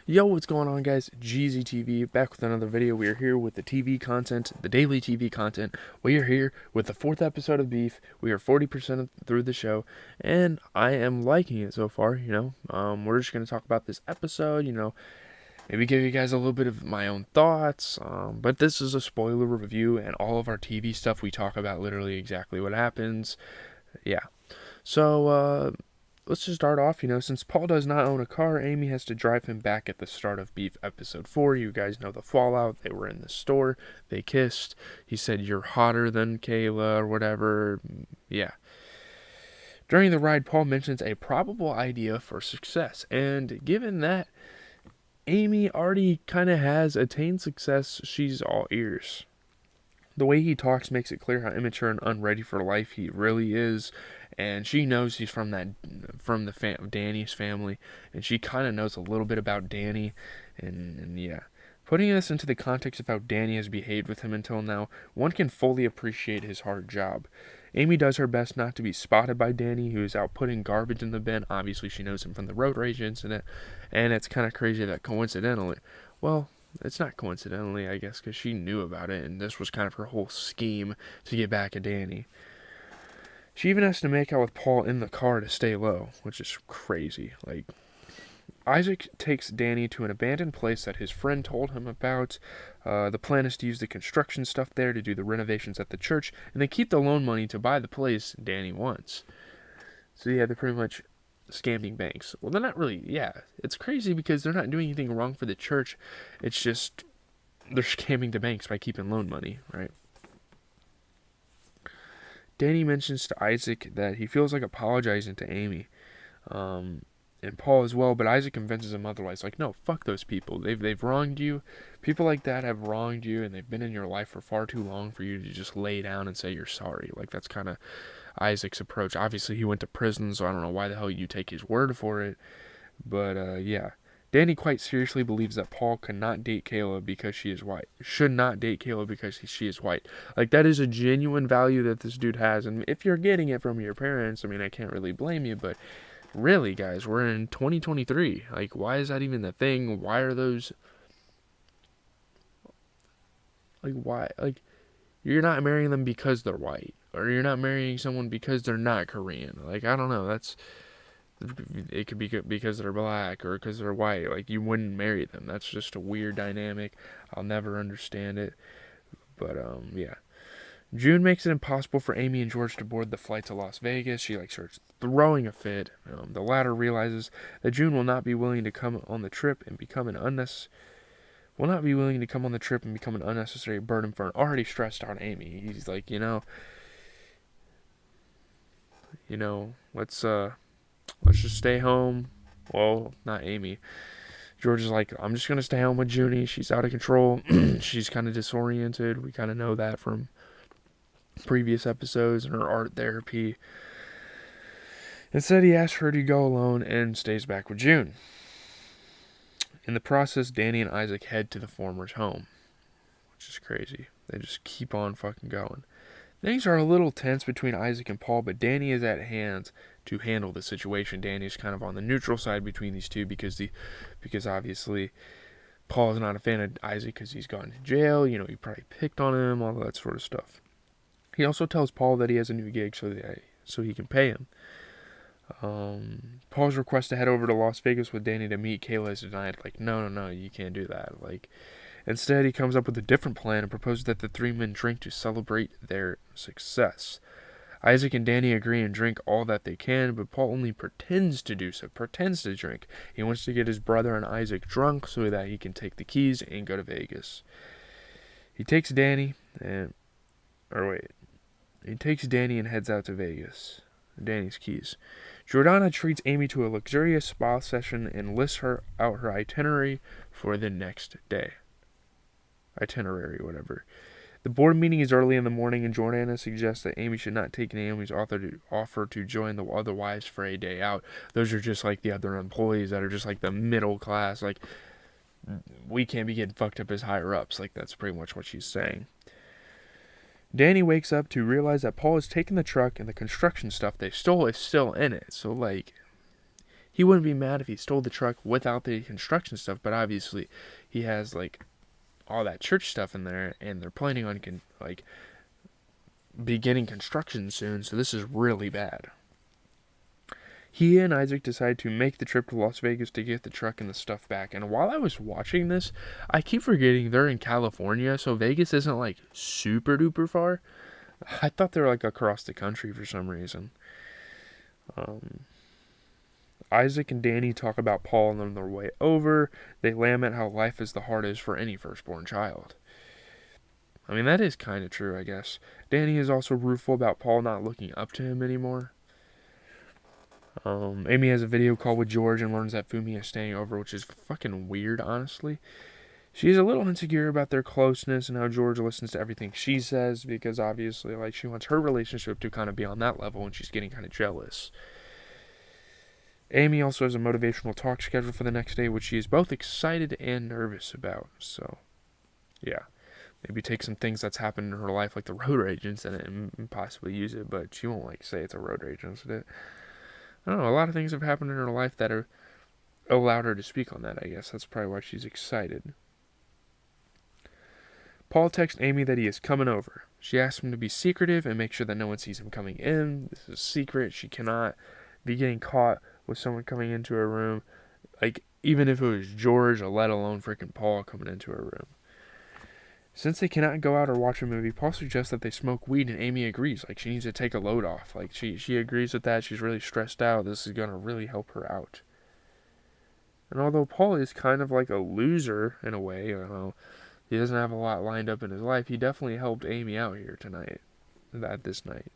Yo, what's going on, guys? GZTV back with another video. We are here with the TV content, the daily TV content. We are here with the fourth episode of Beef. We are 40% through the show, and I am liking it so far. We're just gonna talk about this episode. Maybe give you guys a little bit of my own thoughts. But this is a spoiler review, and all of our TV stuff we talk about literally exactly what happens. Yeah. So, let's just start off. Since Paul does not own a car, Amy has to drive him back at the start of Beef episode 4. You guys know the fallout. They were in the store. They kissed. He said, "You're hotter than Kayla," or whatever. Yeah. During the ride, Paul mentions a probable idea for success. And given that Amy already kind of has attained success, she's all ears. The way he talks makes it clear how immature and unready for life he really is, and she knows he's from Danny's family, and she kind of knows a little bit about Danny, and yeah. Putting this into the context of how Danny has behaved with him until now, one can fully appreciate his hard job. Amy does her best not to be spotted by Danny, who is out putting garbage in the bin. Obviously, she knows him from the road rage incident, and it's kind of crazy that coincidentally, well, it's not coincidentally, I guess, because she knew about it, and this was kind of her whole scheme to get back at Danny. She even has to make out with Paul in the car to stay low, which is crazy. Isaac takes Danny to an abandoned place that his friend told him about. The plan is to use the construction stuff there to do the renovations at the church, and then keep the loan money to buy the place Danny wants. So yeah, they're pretty much scamming banks. Well, they're not really, yeah. It's crazy because they're not doing anything wrong for the church. It's just they're scamming the banks by keeping loan money, right? Danny mentions to Isaac that he feels like apologizing to Amy, and Paul as well, but Isaac convinces him otherwise. Like, no, fuck those people. They've wronged you. People like that have wronged you, and they've been in your life for far too long for you to just lay down and say you're sorry. Like, that's kind of Isaac's approach. Obviously, he went to prison, so I don't know why the hell you take his word for it. But, yeah. Danny quite seriously believes that Paul cannot date Kayla because she is white. Should not date Kayla because she is white. Like, that is a genuine value that this dude has. And if you're getting it from your parents, I mean, I can't really blame you, but really, guys, we're in 2023. Like, why is that even the thing? Why are those... Like, why? Like, you're not marrying them because they're white. Or you're not marrying someone because they're not Korean. Like, I don't know. It could be because they're black or because they're white. Like, you wouldn't marry them. That's just a weird dynamic. I'll never understand it. But, yeah. June makes it impossible for Amy and George to board the flight to Las Vegas. She starts throwing a fit. The latter realizes that June will not be willing to come on the trip and become an unnecessary burden for an already stressed out Amy. He's like, let's just stay home. Well, not Amy. George is like, I'm just gonna stay home with Junie. She's out of control. She's kind of disoriented. We kind of know that from previous episodes and her art therapy. Instead, he asks her to go alone and stays back with June. In the process, Danny and Isaac head to the former's home, which is crazy. They just keep on fucking going. Things are a little tense between Isaac and Paul, but Danny is at hand to handle the situation. Danny's kind of on the neutral side between these two because obviously Paul is not a fan of Isaac because he's gone to jail. He probably picked on him, all that sort of stuff. He also tells Paul that he has a new gig so he can pay him. Paul's request to head over to Las Vegas with Danny to meet Kayla is denied. Like, no, you can't do that. Like, instead, he comes up with a different plan and proposes that the three men drink to celebrate their success. Isaac and Danny agree and drink all that they can, but Paul only pretends to do so, pretends to drink. He wants to get his brother and Isaac drunk so that he can take the keys and go to Vegas. He takes Danny and heads out to Vegas. Danny's keys. Jordana treats Amy to a luxurious spa session and lists out her itinerary for the next day. Whatever. The board meeting is early in the morning, and Jordana suggests that Amy should not take Naomi's offer to join the other wives for a day out. Those are just like the other employees that are just like the middle class. Like, we can't be getting fucked up as higher ups. Like, that's pretty much what she's saying. Danny wakes up to realize that Paul has taken the truck and the construction stuff they stole is still in it. So, like, he wouldn't be mad if he stole the truck without the construction stuff, but obviously he has like all that church stuff in there, and they're planning on beginning construction soon, so this is really bad. He and Isaac decide to make the trip to Las Vegas to get the truck and the stuff back. And while I was watching this, I keep forgetting they're in California, so Vegas isn't like super duper far. I thought they were like across the country for some reason. Isaac and Danny talk about Paul on their way over. They lament how life is the hardest for any firstborn child. I mean, that is kind of true, I guess. Danny is also rueful about Paul not looking up to him anymore. Amy has a video call with George and learns that Fumi is staying over, which is fucking weird, honestly. She's a little insecure about their closeness and how George listens to everything she says, because obviously, like, she wants her relationship to kind of be on that level, and she's getting kind of jealous. Amy also has a motivational talk scheduled for the next day, which she is both excited and nervous about. So, yeah. Maybe take some things that's happened in her life, like the road rage incident, and possibly use it, but she won't, like, say it's a road rage incident. I don't know, a lot of things have happened in her life that are allowed her to speak on that, I guess. That's probably why she's excited. Paul texts Amy that he is coming over. She asks him to be secretive and make sure that no one sees him coming in. This is a secret. She cannot be getting caught with someone coming into her room. Like, even if it was George, or let alone freaking Paul coming into her room. Since they cannot go out or watch a movie, Paul suggests that they smoke weed, and Amy agrees. Like, she needs to take a load off. Like, she agrees with that. She's really stressed out. This is going to really help her out. And although Paul is kind of like a loser in a way, you know, he doesn't have a lot lined up in his life, he definitely helped Amy out here this night.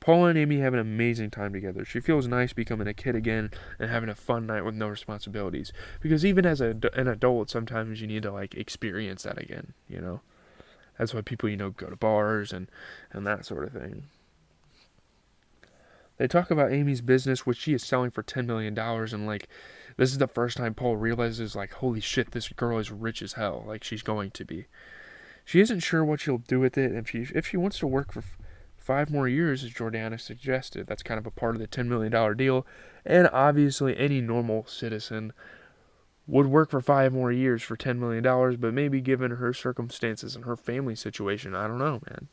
Paul and Amy have an amazing time together. She feels nice becoming a kid again and having a fun night with no responsibilities. Because even as an adult, sometimes you need to, like, experience that again, you know? That's why people, you know, go to bars and that sort of thing. They talk about Amy's business, which she is selling for $10 million, and, like, this is the first time Paul realizes, like, holy shit, this girl is rich as hell. Like, she's going to be. She isn't sure what she'll do with it, and if she wants to work for 5 more years, as Jordana suggested. That's kind of a part of the $10 million deal, and obviously any normal citizen would work for 5 more years for $10 million, but maybe given her circumstances and her family situation, I don't know, man.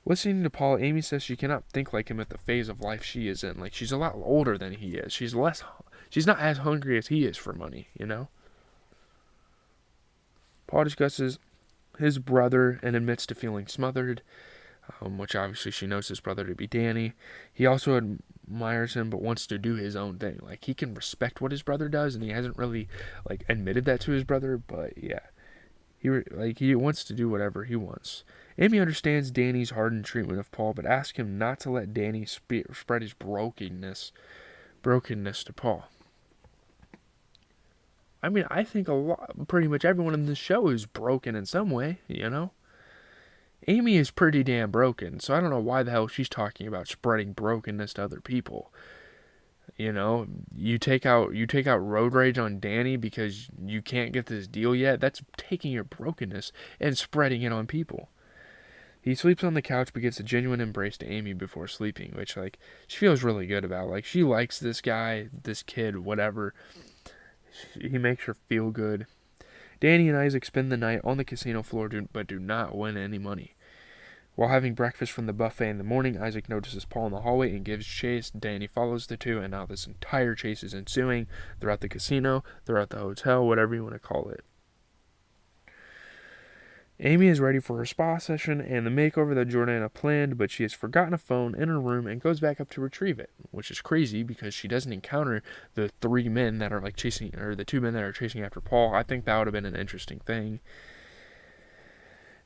Listening to Paul, Amy says she cannot think like him at the phase of life she is in. Like, she's a lot older than he is. She's not as hungry as he is for money, you know? Paul discusses his brother and admits to feeling smothered, which obviously she knows his brother to be Danny. He also admires him but wants to do his own thing. Like, he can respect what his brother does, and he hasn't really, like, admitted that to his brother, but yeah. He wants to do whatever he wants. Amy understands Danny's hardened treatment of Paul, but asks him not to let Danny spread his brokenness to Paul. I mean, I think pretty much everyone in this show is broken in some way, you know? Amy is pretty damn broken, so I don't know why the hell she's talking about spreading brokenness to other people. You know, you take out road rage on Danny because you can't get this deal yet. That's taking your brokenness and spreading it on people. He sleeps on the couch but gets a genuine embrace to Amy before sleeping, which, like, she feels really good about. Like, she likes this guy, this kid, whatever. He makes her feel good. Danny and Isaac spend the night on the casino floor but do not win any money. While having breakfast from the buffet in the morning, Isaac notices Paul in the hallway and gives chase. Danny follows the two, and now this entire chase is ensuing throughout the casino, throughout the hotel, whatever you want to call it. Amy is ready for her spa session and the makeover that Jordana planned, but she has forgotten a phone in her room and goes back up to retrieve it, which is crazy because she doesn't encounter the 3 men that are, like, chasing, or the 2 men that are chasing after Paul. I think that would have been an interesting thing.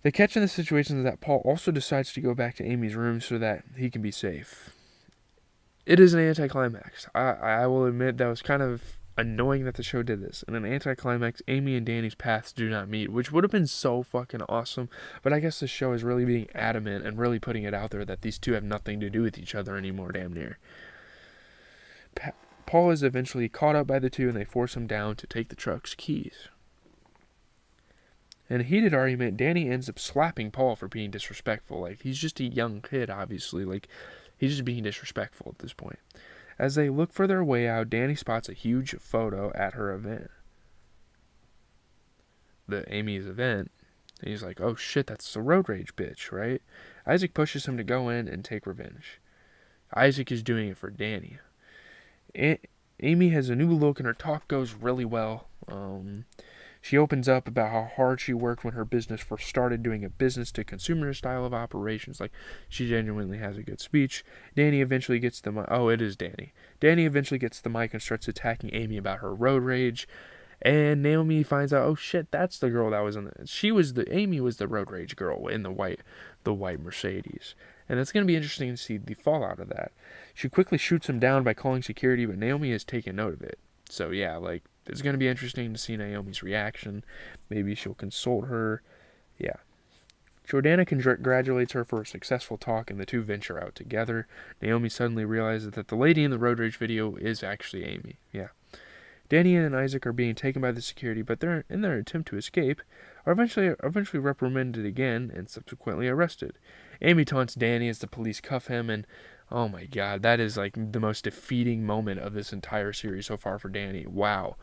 The catch in the situation is that Paul also decides to go back to Amy's room so that he can be safe. It is an anticlimax. I will admit that was kind of annoying that the show did this. In an anticlimax, Amy and Danny's paths do not meet, which would have been so fucking awesome, but I guess the show is really being adamant and really putting it out there that these two have nothing to do with each other anymore, damn near. Paul is eventually caught up by the two, and they force him down to take the truck's keys. In a heated argument, Danny ends up slapping Paul for being disrespectful. Like, he's just a young kid, obviously. Like, he's just being disrespectful at this point. As they look for their way out, Danny spots a huge photo at her event. Amy's event. And he's like, oh shit, that's the road rage bitch, right? Isaac pushes him to go in and take revenge. Isaac is doing it for Danny. Amy has a new look and her talk goes really well. She opens up about how hard she worked when her business first started, doing a business to consumer style of operations. Like, she genuinely has a good speech. Danny eventually gets the mic. Oh, it is Danny. Danny eventually gets the mic and starts attacking Amy about her road rage. And Naomi finds out, oh shit, that's the girl that was in the. Amy was the road rage girl in the white Mercedes. And it's going to be interesting to see the fallout of that. She quickly shoots him down by calling security, but Naomi has taken note of it. So yeah, like, it's going to be interesting to see Naomi's reaction. Maybe she'll consult her. Yeah. Jordana congratulates her for a successful talk, and the two venture out together. Naomi suddenly realizes that the lady in the road rage video is actually Amy. Yeah. Danny and Isaac are being taken by the security, but they're in their attempt to escape, are eventually reprimanded again and subsequently arrested. Amy taunts Danny as the police cuff him, and oh my god, that is like the most defeating moment of this entire series so far for Danny. Wow.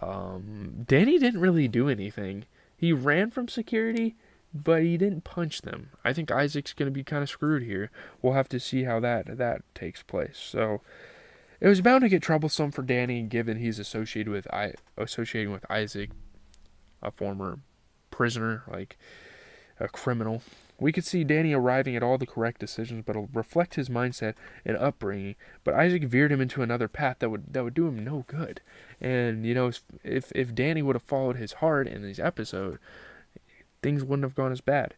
Danny didn't really do anything. He ran from security, but he didn't punch them. I think Isaac's going to be kind of screwed here. We'll have to see how that takes place. So it was bound to get troublesome for Danny, given he's associating with Isaac, a former prisoner, like a criminal. We could see Danny arriving at all the correct decisions, but it'll reflect his mindset and upbringing. But Isaac veered him into another path that would do him no good. And if Danny would have followed his heart in this episode, things wouldn't have gone as bad.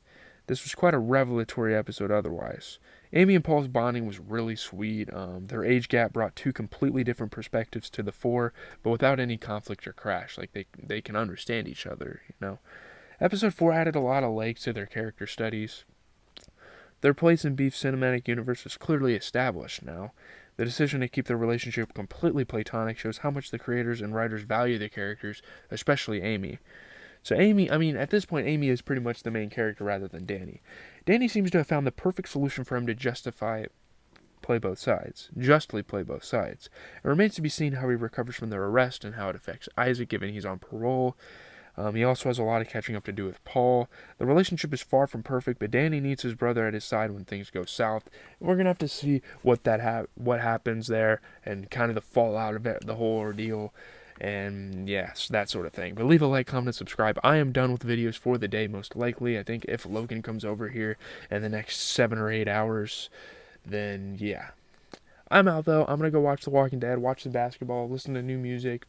This was quite a revelatory episode otherwise. Amy and Paul's bonding was really sweet. Their age gap brought two completely different perspectives to the fore, but without any conflict or crash. Like, they can understand each other, Episode 4 added a lot of legs to their character studies. Their place in Beef's cinematic universe is clearly established now. The decision to keep their relationship completely platonic shows how much the creators and writers value the characters, especially Amy. So at this point, Amy is pretty much the main character rather than Danny. Danny seems to have found the perfect solution for him to justly play both sides. It remains to be seen how he recovers from their arrest and how it affects Isaac, given he's on parole. He also has a lot of catching up to do with Paul. The relationship is far from perfect, but Danny needs his brother at his side when things go south. And we're going to have to see what happens there and kind of the fallout of it, the whole ordeal. And yes, that sort of thing. But leave a like, comment, and subscribe. I am done with videos for the day, most likely. I think if Logan comes over here in the next 7 or 8 hours, then yeah. I'm out, though. I'm going to go watch The Walking Dead, watch the basketball, listen to new music,